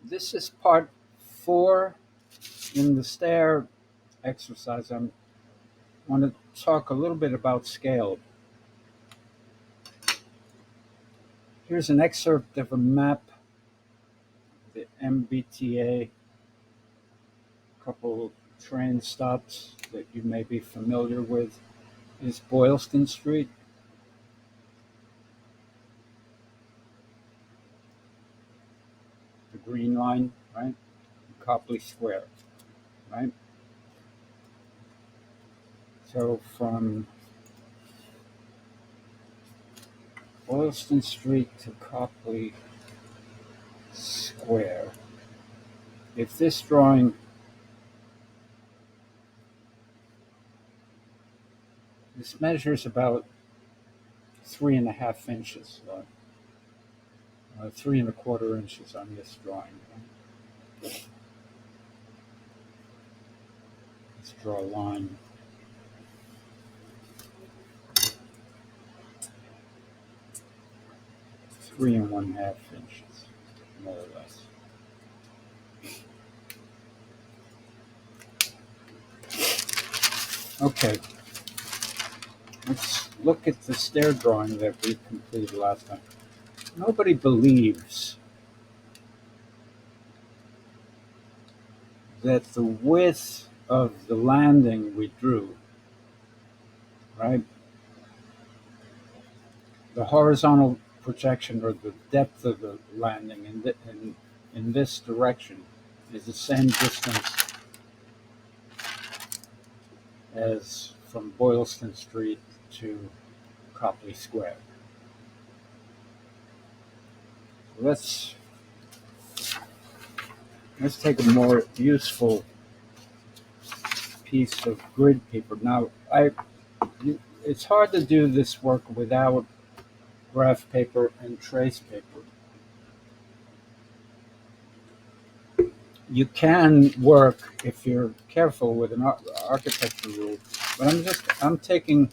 This is part 4 in the stair exercise. I want to talk a little bit about scale. Here's an excerpt of a map, the MBTA, a couple train stops that you may be familiar with. Is Boylston Street, the green line, right? Copley Square, right? So from Boylston Street to Copley Square, if this drawing, this measures about 3.5 inches, 3.25 inches on this drawing. Let's draw a line. Three and 1/2 inches, more or less. Okay, let's look at the stair drawing that we completed last time. Nobody believes that the width of the landing we drew, right? The horizontal projection, or the depth of the landing in this direction, is the same distance as from Boylston Street to Copley Square. Let's take a more useful piece of grid paper. Now, it's hard to do this work without graph paper and trace paper. You can work if you're careful with an architecture rule, but I'm taking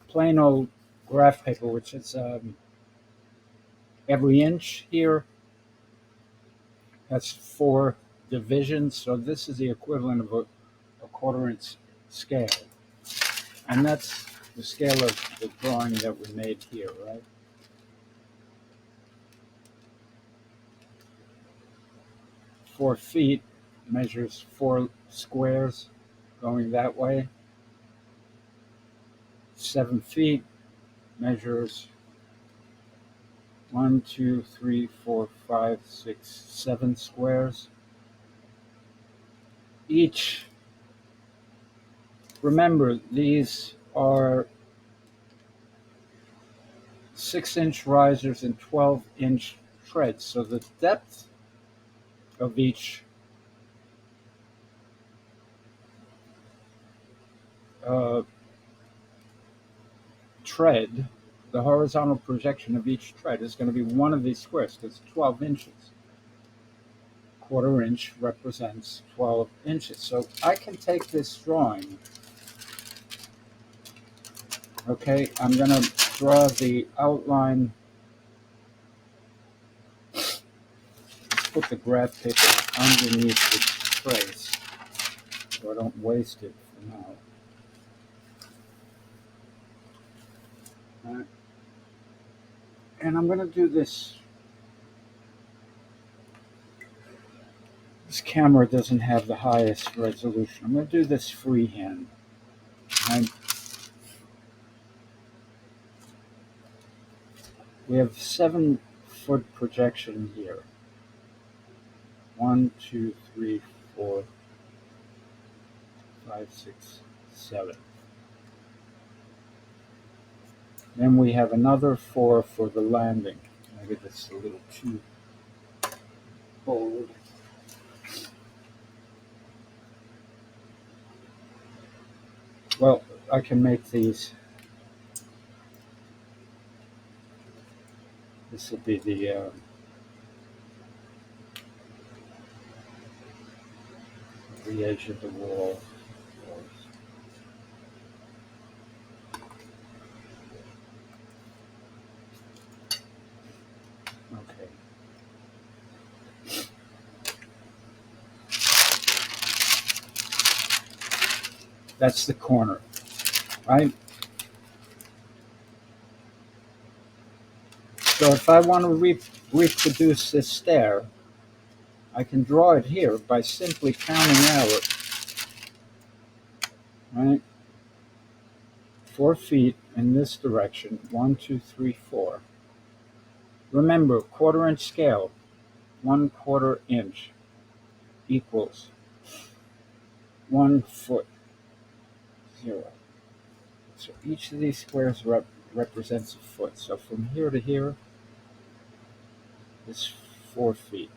plain old graph paper, which is every inch here has 4 divisions, so this is the equivalent of a 1/4 inch scale, and that's the scale of the drawing that we made here, right? 4 feet measures 4 squares going that way. 7 feet measures 1, 2, 3, 4, 5, 6, 7 squares. Each, remember, these are 6-inch risers and 12-inch treads, so the depth of each tread, the horizontal projection of each tread, is going to be one of these squares, because 12 inches. 1/4 inch represents 12 inches. So I can take this drawing. Okay, I'm going to draw the outline. Let's put the graph paper underneath the trace so I don't waste it for now. And I'm going to do this. This camera doesn't have the highest resolution. I'm going to do this freehand. We have 7-foot projection here. 1, 2, 3, 4, 5, 6, 7. Then we have another 4 for the landing. Maybe that's a little too bold. Well, I can make these. This will be the edge of the wall. Okay. That's the corner, right? So if I want to reproduce this stair, I can draw it here by simply counting out, right? 4 feet in this direction. 1, 2, 3, 4. Remember, 1/4 inch scale. 1/4 inch equals 1 foot 0. So each of these squares represents a foot. So from here to here is 4 feet.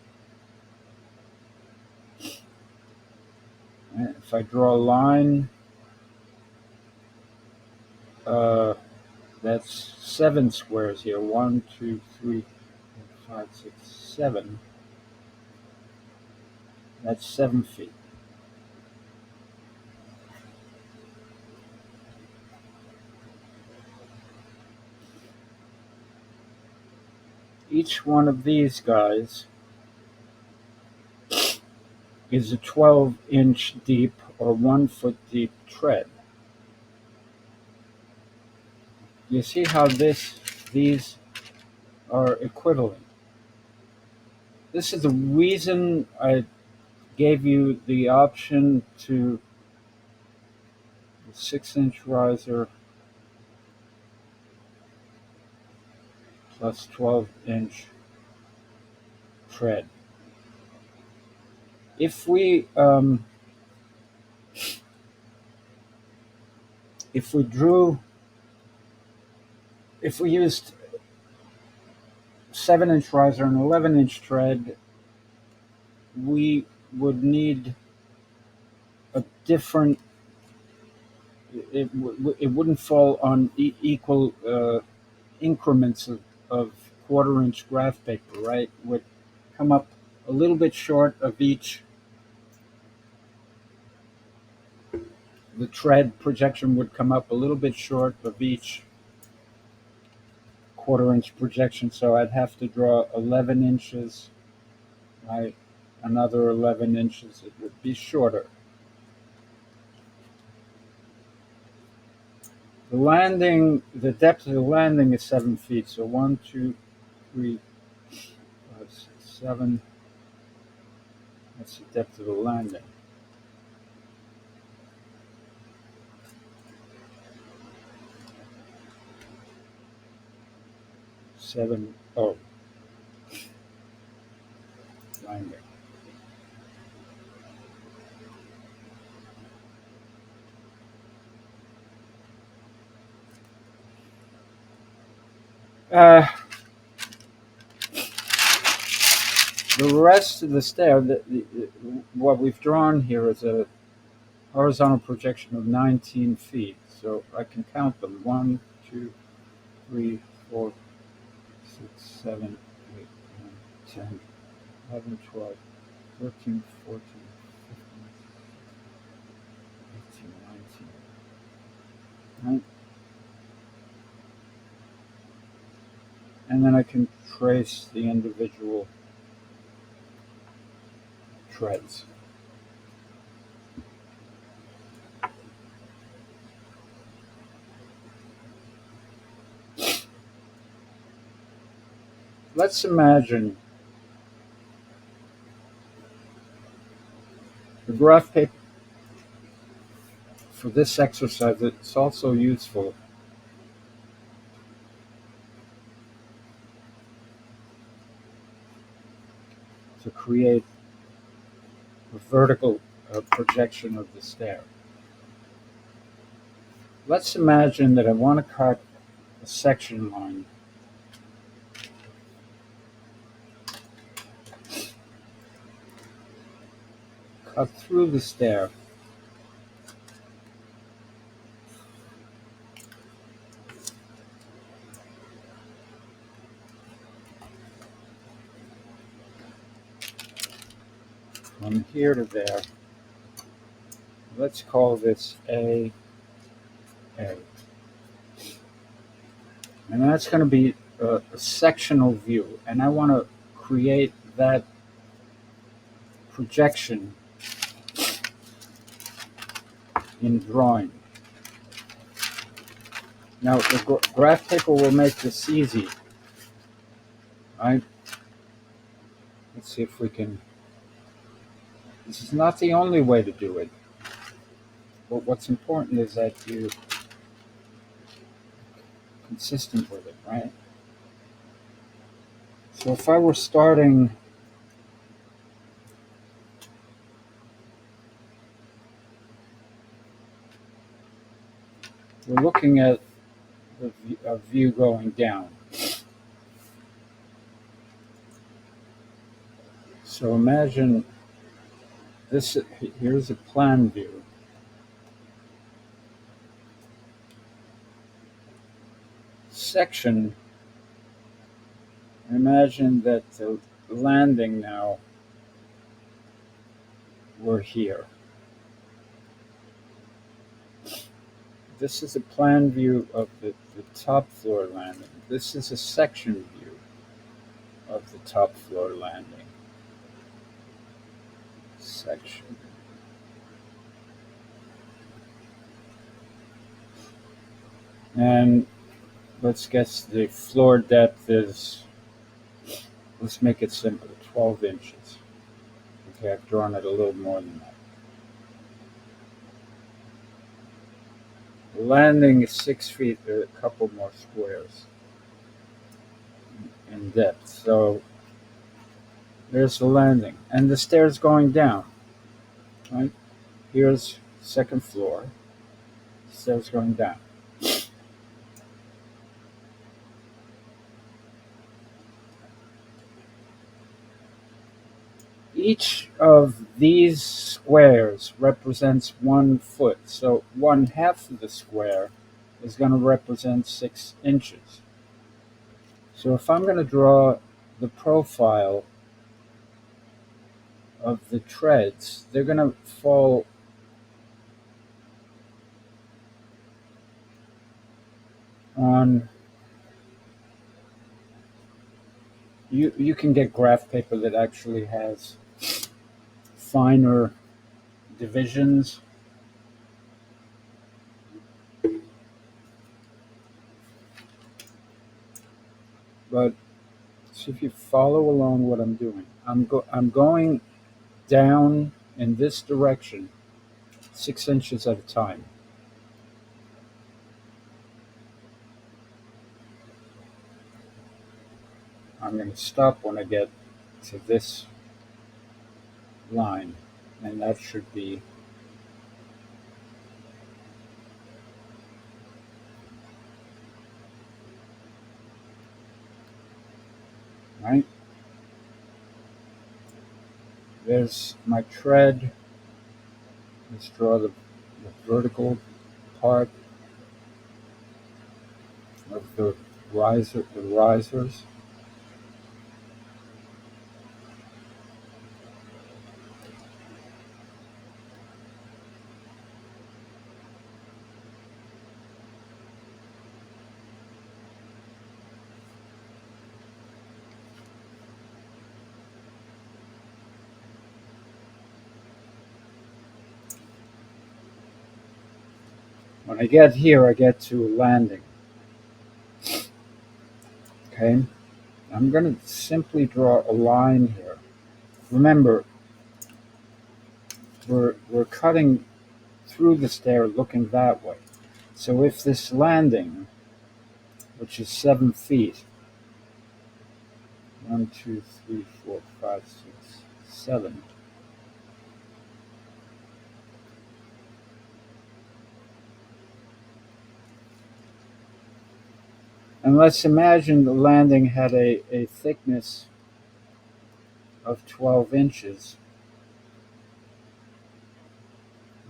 And if I draw a line, that's 7 squares here. 1, 2, 3, 4, 5, 6, 7. That's 7 feet. Each one of these guys is a 12-inch deep or 1 foot deep tread. You see how these are equivalent. This is the reason I gave you the option to 6-inch riser plus 12-inch tread. If we used 7-inch riser and 11-inch tread, we would need a different. It wouldn't fall on equal increments of 1/4 inch graph paper, right? It would come up a little bit short of each. The tread projection would come up a little bit short of each 1/4 inch projection, so I'd have to draw 11 inches, right? Another 11 inches, it would be shorter. The landing, the depth of the landing is 7 feet, so 1, 2, 3, 5, 6, 7. That's the depth of the landing. Landing. The rest of the stair, what we've drawn here is a horizontal projection of 19 feet. So I can count them. 1, 2, 3, 4, 6, 7, 8, 9, 10, 11, 12, 13, 14, 15, 18, 19. Right? And then I can trace the individual treads. Let's imagine the graph paper for this exercise. It's also useful to create a vertical projection of the stair. Let's imagine that I want to cut a section line cut through the stair. From here to there. Let's call this A. And that's going to be a sectional view. And I want to create that projection in drawing. Now, the graph paper will make this easy. Right? Let's see if we can. This is not the only way to do it, but what's important is that you're consistent with it, right? So if I were starting we're looking at a view going down. So imagine this, here's a plan view. Section, imagine that the landing now, we're here. This is a plan view of the top floor landing. This is a section view of the top floor landing. Section. And let's guess the floor depth is, let's make it simple, 12 inches. Okay, I've drawn it a little more than that. The landing is 6 feet, a couple more squares in depth. So there's the landing. And the stairs going down. Right? Here's second floor. Stairs going down. Each of these squares represents 1 foot. So 1/2 of the square is going to represent 6 inches. So if I'm going to draw the profile of the treads, they're going to fall on, you can get graph paper that actually has finer divisions. But so if you follow along what I'm doing, I'm going down in this direction 6 inches at a time. I'm going to stop when I get to this line, and that should be right. There's my tread. Let's draw the vertical part of the risers. When I get here, I get to landing. Okay, I'm going to simply draw a line here. Remember, we're cutting through the stair looking that way. So if this landing, which is 7 feet, 1, 2, 3, 4, 5, 6, 7. And let's imagine the landing had a thickness of 12 inches,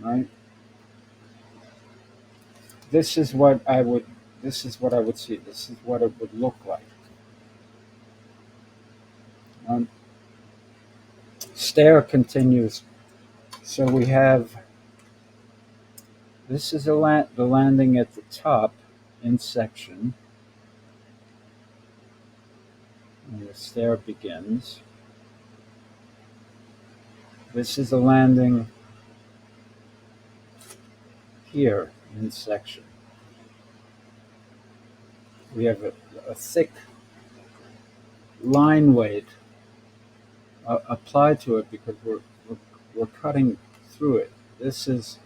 right? This is what I would see. This is what it would look like. Stair continues. So we have, this is the landing at the top in section. And the stair begins. This is the landing here in section. We have a thick line weight applied to it because we're cutting through it. This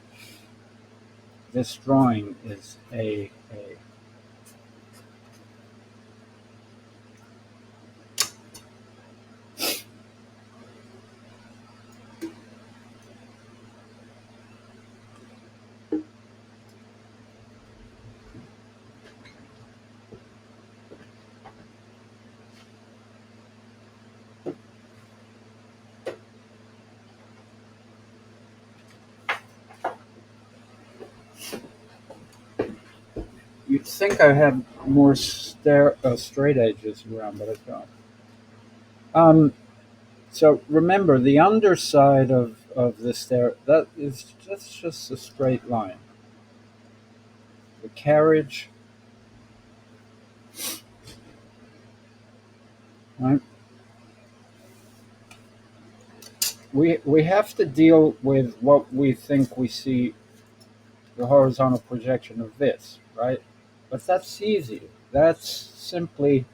drawing is a you'd think I have more straight edges around, but I don't. So remember, the underside of the stair, that's just a straight line. The carriage, right? We have to deal with what we think we see the horizontal projection of this, right? But that's easy. That's simply,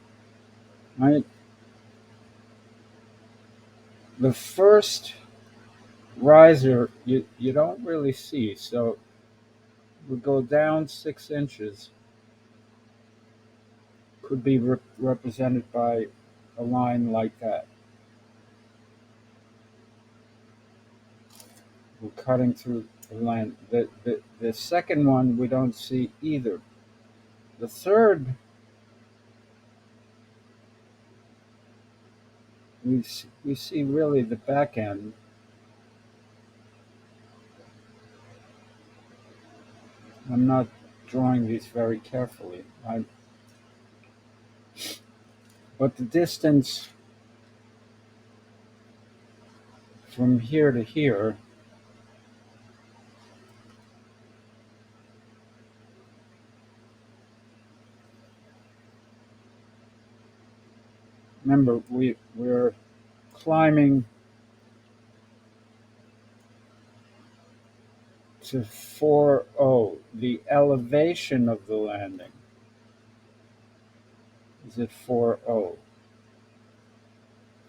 right? The first riser you don't really see. So we go down 6 inches, could be represented by a line like that. We're cutting through the line. The second one we don't see either. The third, we see really the back end. I'm not drawing these very carefully. But the distance from here to here, remember we're climbing to 4.0. The elevation of the landing is at 4.0.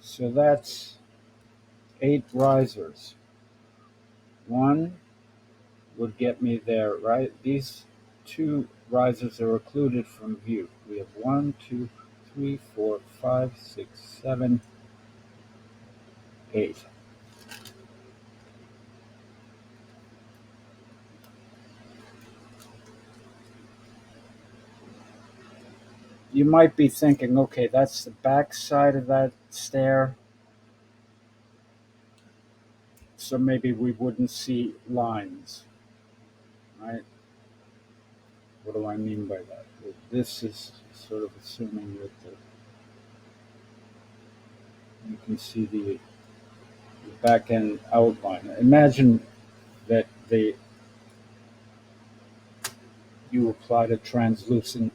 So that's 8 risers. One would get me there, right? These 2 risers are occluded from view. We have 1, 2, 3, 4, 5, 6, 7, 8. You might be thinking, okay, that's the back side of that stair. So maybe we wouldn't see lines, right? What do I mean by that? This is sort of assuming that you can see the back end outline. Imagine that you applied a translucent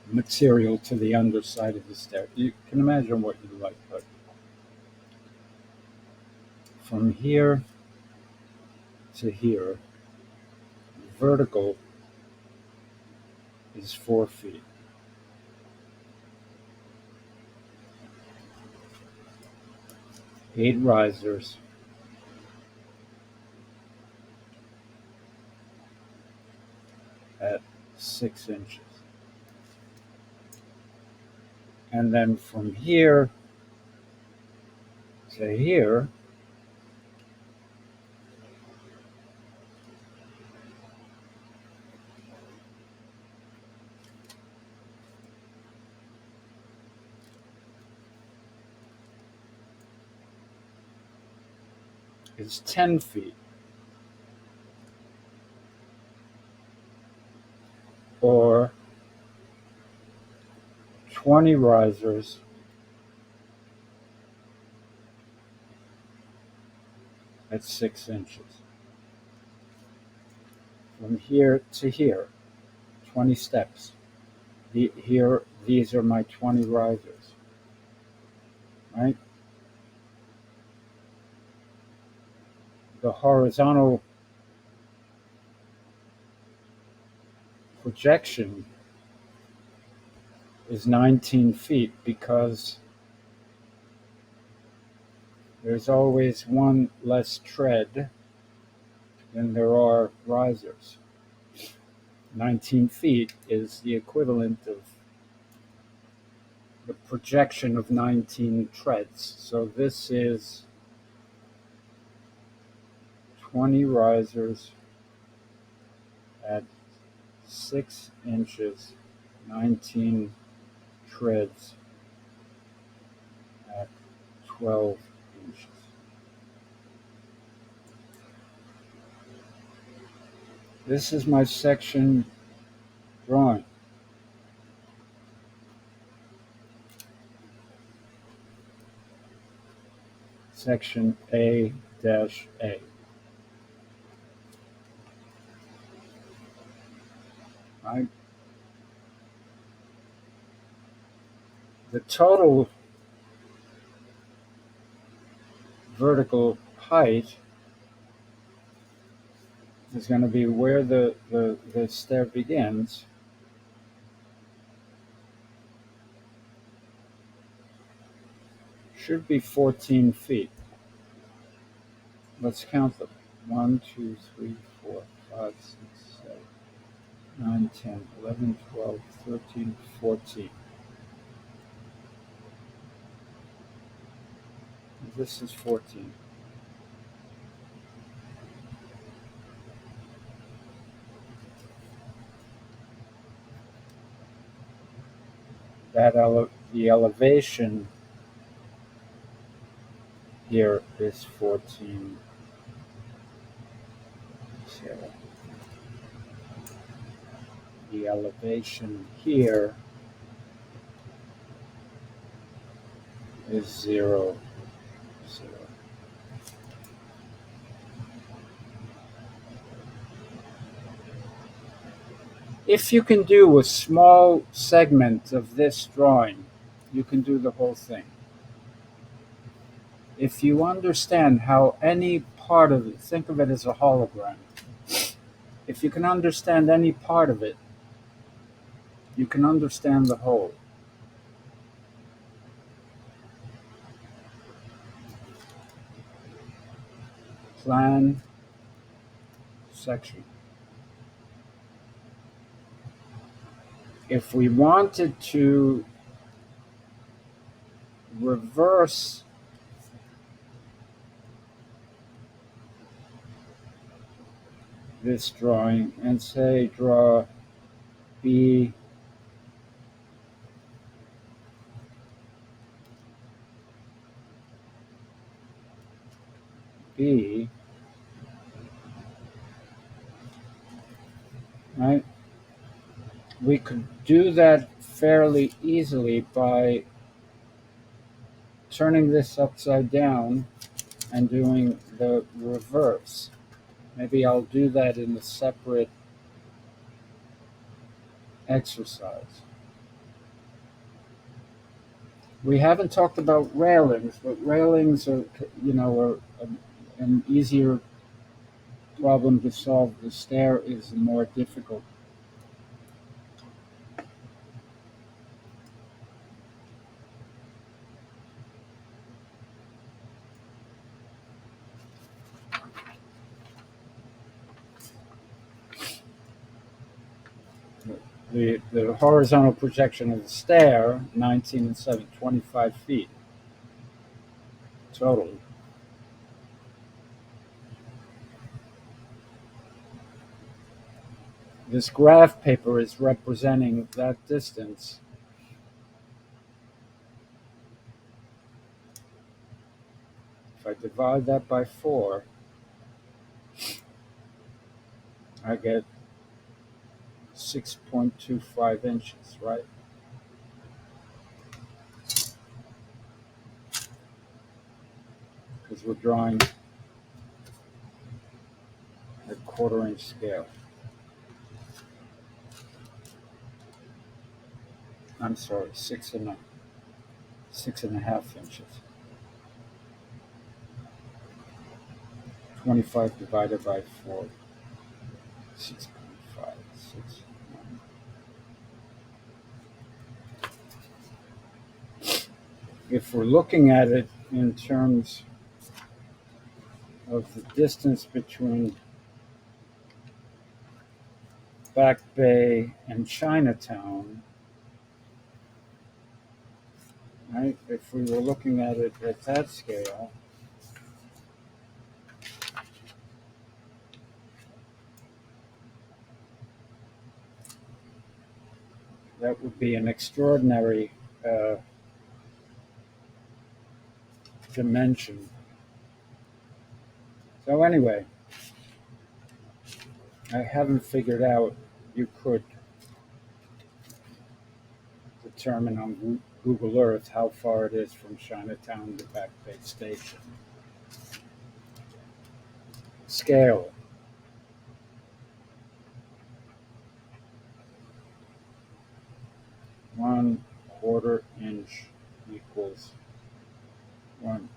material to the underside of the stair. You can imagine what you like, but from here to here, vertical is 4 feet. Eight risers. At 6 inches. And then from here to here, is 10 feet. Or 20 risers at 6 inches. From here to here, 20 steps. These are my 20 risers, right? the horizontal projection is 19 feet because there's always one less tread than there are risers. 19 feet is the equivalent of the projection of 19 treads. So this is 20 risers at 6 inches, 19 treads at 12 inches. This is my section drawing. Section A-A. Right? The total vertical height is going to be where the stair begins. Should be 14 feet. Let's count them. 1, 2, 3, 4, 5, 6, 7, 9, 10, 11, 12, 13, 14. This is 14. The elevation here is 14. So the elevation here is 0, 0. If you can do a small segment of this drawing, you can do the whole thing. If you understand how any part of it, think of it as a hologram. If you can understand any part of it, you can understand the whole. Plan, section. If we wanted to reverse this drawing and say draw B, B, right? We could do that fairly easily by turning this upside down and doing the reverse. Maybe I'll do that in a separate exercise. We haven't talked about railings, but railings are, an easier problem to solve. The stair is more difficult. The horizontal projection of the stair, 19 and 7, 25 feet total. This graph paper is representing that distance. If I divide that by 4, I get 6.25 inches, right? Because we're drawing at 1/4 inch scale. I'm sorry, 6.5 inches. 25 divided by 4, 6.5. If we're looking at it in terms of the distance between Back Bay and Chinatown, right? If we were looking at it at that scale, that would be an extraordinary dimension. So anyway, I haven't figured out, you could determine on Google Earth how far it is from Chinatown to Back Bay Station. Scale. One quarter inch equals 1